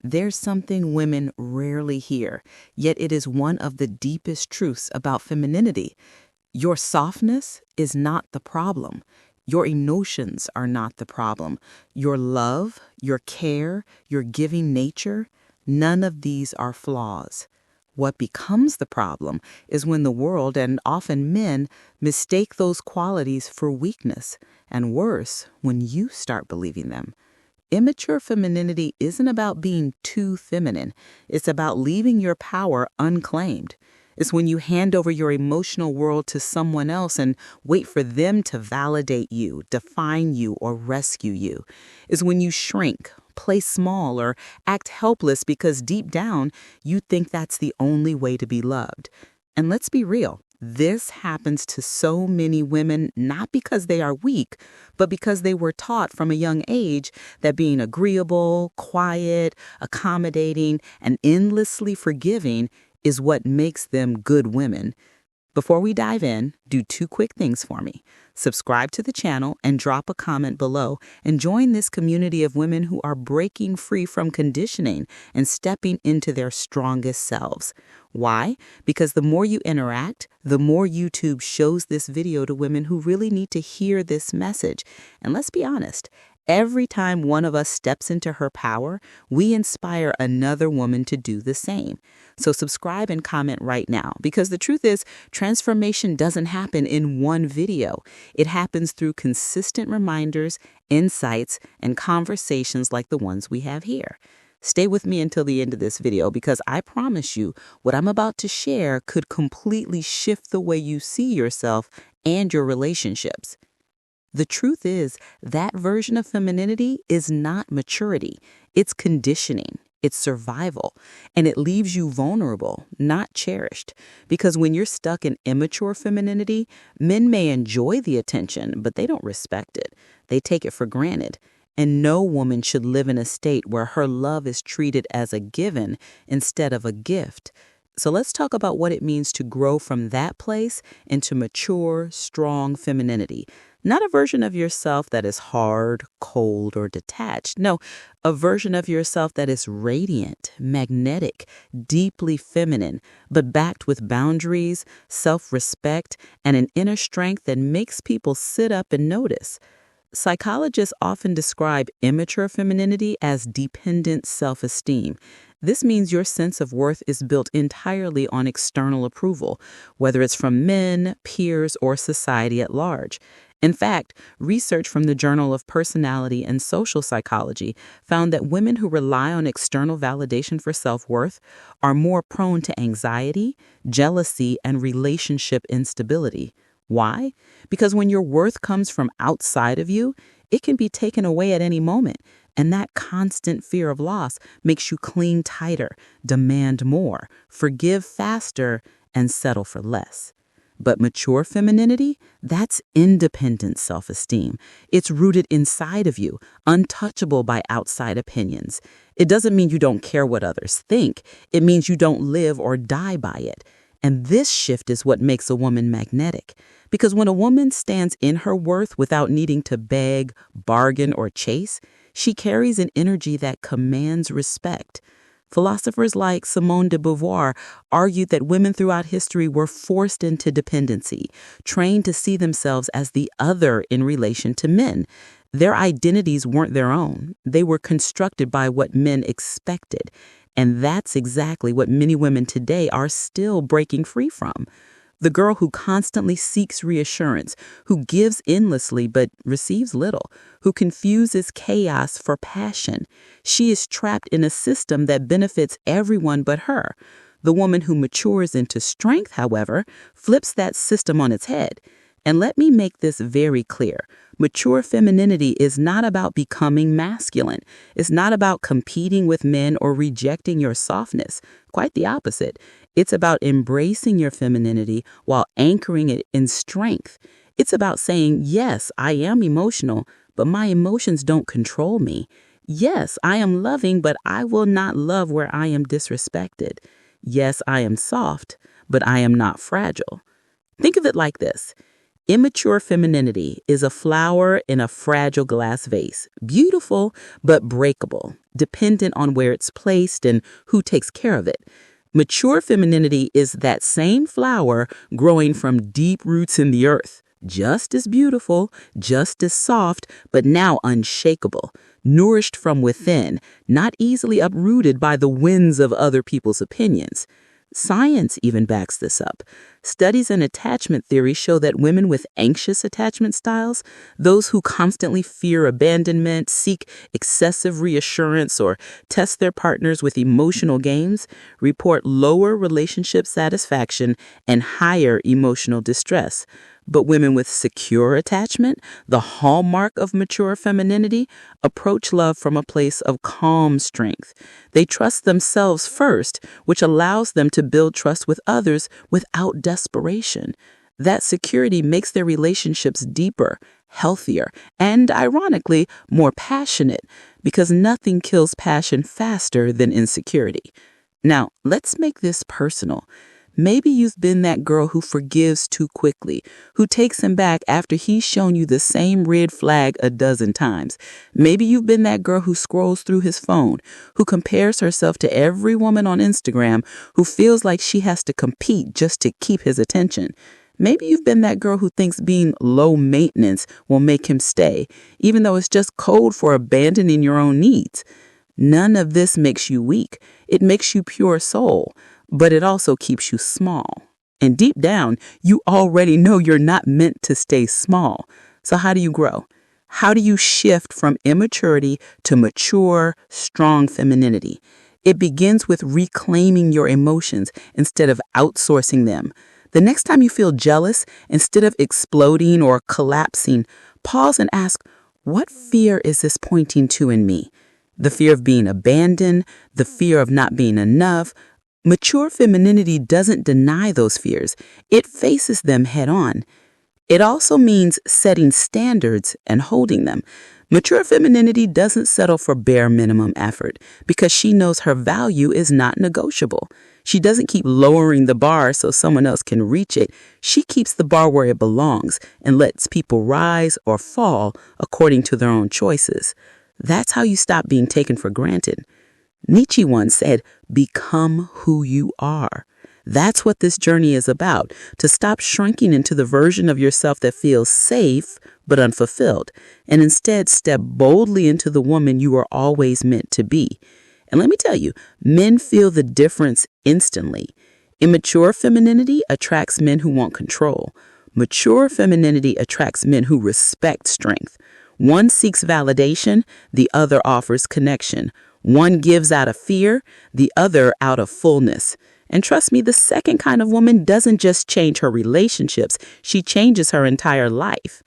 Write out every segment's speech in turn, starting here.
There's something women rarely hear, yet it is one of the deepest truths about femininity. Your softness is not the problem. Your emotions are not the problem. Your love, your care, your giving nature, none of these are flaws. What becomes the problem is when the world, and often men, mistake those qualities for weakness, and worse, when you start believing them. Immature femininity isn't about being too feminine. It's about leaving your power unclaimed. It's when you hand over your emotional world to someone else and wait for them to validate you, define you, or rescue you. It's when you shrink, play small, or act helpless because deep down you think that's the only way to be loved. And let's be real. This happens to so many women not because they are weak, but because they were taught from a young age that being agreeable, quiet, accommodating, and endlessly forgiving is what makes them good women. Before we dive in, do two quick things for me. Subscribe to the channel and drop a comment below and join this community of women who are breaking free from conditioning and stepping into their strongest selves. Why? Because the more you interact, the more YouTube shows this video to women who really need to hear this message. And let's be honest, every time one of us steps into her power, we inspire another woman to do the same. So subscribe and comment right now, because the truth is, transformation doesn't happen in one video. It happens through consistent reminders, insights, and conversations like the ones we have here. Stay with me until the end of this video, because I promise you what I'm about to share could completely shift the way you see yourself and your relationships. The truth is, that version of femininity is not maturity. It's conditioning. It's survival. And it leaves you vulnerable, not cherished. Because when you're stuck in immature femininity, men may enjoy the attention, but they don't respect it. They take it for granted. And no woman should live in a state where her love is treated as a given instead of a gift. So let's talk about what it means to grow from that place into mature, strong femininity. Not a version of yourself that is hard, cold, or detached. No, a version of yourself that is radiant, magnetic, deeply feminine, but backed with boundaries, self-respect, and an inner strength that makes people sit up and notice. Psychologists often describe immature femininity as dependent self-esteem. This means your sense of worth is built entirely on external approval, whether it's from men, peers, or society at large. In fact, research from the Journal of Personality and Social Psychology found that women who rely on external validation for self-worth are more prone to anxiety, jealousy, and relationship instability. Why? Because when your worth comes from outside of you, it can be taken away at any moment. And that constant fear of loss makes you cling tighter, demand more, forgive faster, and settle for less. But mature femininity, that's independent self-esteem. It's rooted inside of you, untouchable by outside opinions. It doesn't mean you don't care what others think. It means you don't live or die by it. And this shift is what makes a woman magnetic. Because when a woman stands in her worth without needing to beg, bargain, or chase, she carries an energy that commands respect. Philosophers like Simone de Beauvoir argued that women throughout history were forced into dependency, trained to see themselves as the other in relation to men. Their identities weren't their own. They were constructed by what men expected. And that's exactly what many women today are still breaking free from. The girl who constantly seeks reassurance, who gives endlessly but receives little, who confuses chaos for passion. She is trapped in a system that benefits everyone but her. The woman who matures into strength, however, flips that system on its head. And let me make this very clear. Mature femininity is not about becoming masculine. It's not about competing with men or rejecting your softness. Quite the opposite. It's about embracing your femininity while anchoring it in strength. It's about saying, yes, I am emotional, but my emotions don't control me. Yes, I am loving, but I will not love where I am disrespected. Yes, I am soft, but I am not fragile. Think of it like this. Immature femininity is a flower in a fragile glass vase, beautiful but breakable, dependent on where it's placed and who takes care of it. Mature femininity is that same flower growing from deep roots in the earth, just as beautiful, just as soft, but now unshakable, nourished from within, not easily uprooted by the winds of other people's opinions. Science even backs this up. Studies in attachment theory show that women with anxious attachment styles, those who constantly fear abandonment, seek excessive reassurance, or test their partners with emotional games, report lower relationship satisfaction and higher emotional distress. But women with secure attachment, the hallmark of mature femininity, approach love from a place of calm strength. They trust themselves first, which allows them to build trust with others without desperation. That security makes their relationships deeper, healthier, and, ironically, more passionate, because nothing kills passion faster than insecurity. Now, let's make this personal. Maybe you've been that girl who forgives too quickly, who takes him back after he's shown you the same red flag a dozen times. Maybe you've been that girl who scrolls through his phone, who compares herself to every woman on Instagram, who feels like she has to compete just to keep his attention. Maybe you've been that girl who thinks being low maintenance will make him stay, even though it's just code for abandoning your own needs. None of this makes you weak. It makes you pure soul. But it also keeps you small. And deep down, you already know you're not meant to stay small. So how do you grow? How do you shift from immaturity to mature, strong femininity? It begins with reclaiming your emotions instead of outsourcing them. The next time you feel jealous, instead of exploding or collapsing, pause and ask, what fear is this pointing to in me? The fear of being abandoned, the fear of not being enough. Mature femininity doesn't deny those fears. It faces them head on. It also means setting standards and holding them. Mature femininity doesn't settle for bare minimum effort because she knows her value is not negotiable. She doesn't keep lowering the bar so someone else can reach it. She keeps the bar where it belongs and lets people rise or fall according to their own choices. That's how you stop being taken for granted. Nietzsche once said, become who you are. That's what this journey is about, to stop shrinking into the version of yourself that feels safe but unfulfilled, and instead step boldly into the woman you are always meant to be. And let me tell you, men feel the difference instantly. Immature femininity attracts men who want control. Mature femininity attracts men who respect strength. One seeks validation, the other offers connection. One gives out of fear, the other out of fullness. And trust me, the second kind of woman doesn't just change her relationships, she changes her entire life.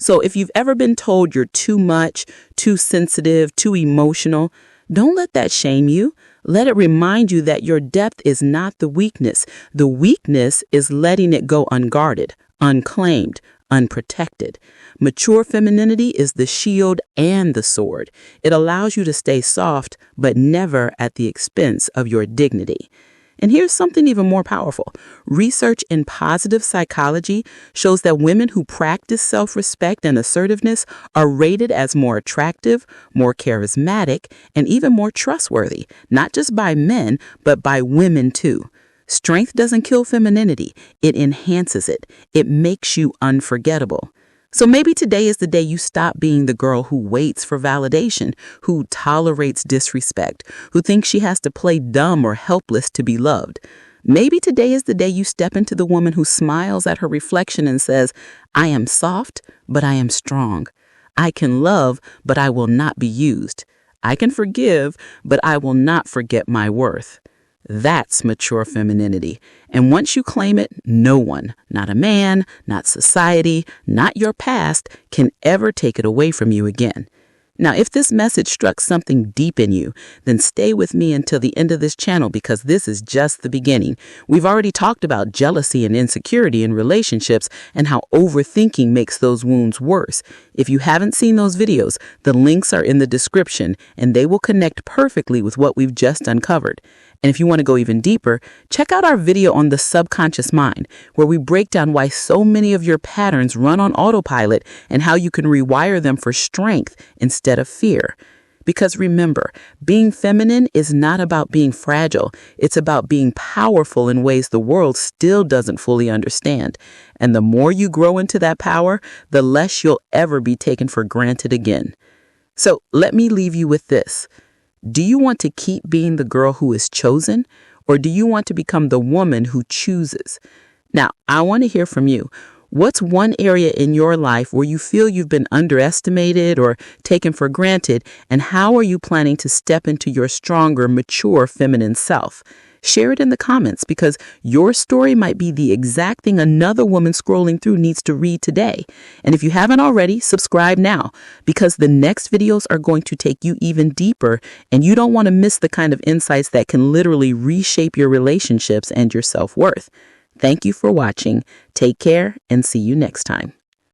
So if you've ever been told you're too much, too sensitive, too emotional, don't let that shame you. Let it remind you that your depth is not the weakness. The weakness is letting it go unguarded, unclaimed, unprotected. Mature femininity is the shield and the sword. It allows you to stay soft, but never at the expense of your dignity. And here's something even more powerful. Research in positive psychology shows that women who practice self-respect and assertiveness are rated as more attractive, more charismatic, and even more trustworthy, not just by men, but by women too. Strength doesn't kill femininity. It enhances it. It makes you unforgettable. So maybe today is the day you stop being the girl who waits for validation, who tolerates disrespect, who thinks she has to play dumb or helpless to be loved. Maybe today is the day you step into the woman who smiles at her reflection and says, I am soft, but I am strong. I can love, but I will not be used. I can forgive, but I will not forget my worth. That's mature femininity. And once you claim it, no one, not a man, not society, not your past, can ever take it away from you again. Now, if this message struck something deep in you, then stay with me until the end of this channel because this is just the beginning. We've already talked about jealousy and insecurity in relationships and how overthinking makes those wounds worse. If you haven't seen those videos, the links are in the description and they will connect perfectly with what we've just uncovered. And if you want to go even deeper, check out our video on the subconscious mind, where we break down why so many of your patterns run on autopilot and how you can rewire them for strength instead of fear. Because remember, being feminine is not about being fragile. It's about being powerful in ways the world still doesn't fully understand. And the more you grow into that power, the less you'll ever be taken for granted again. So let me leave you with this. Do you want to keep being the girl who is chosen, or do you want to become the woman who chooses? Now, I want to hear from you. What's one area in your life where you feel you've been underestimated or taken for granted, and how are you planning to step into your stronger, mature feminine self? Share it in the comments because your story might be the exact thing another woman scrolling through needs to read today. And if you haven't already, subscribe now because the next videos are going to take you even deeper and you don't want to miss the kind of insights that can literally reshape your relationships and your self-worth. Thank you for watching. Take care and see you next time.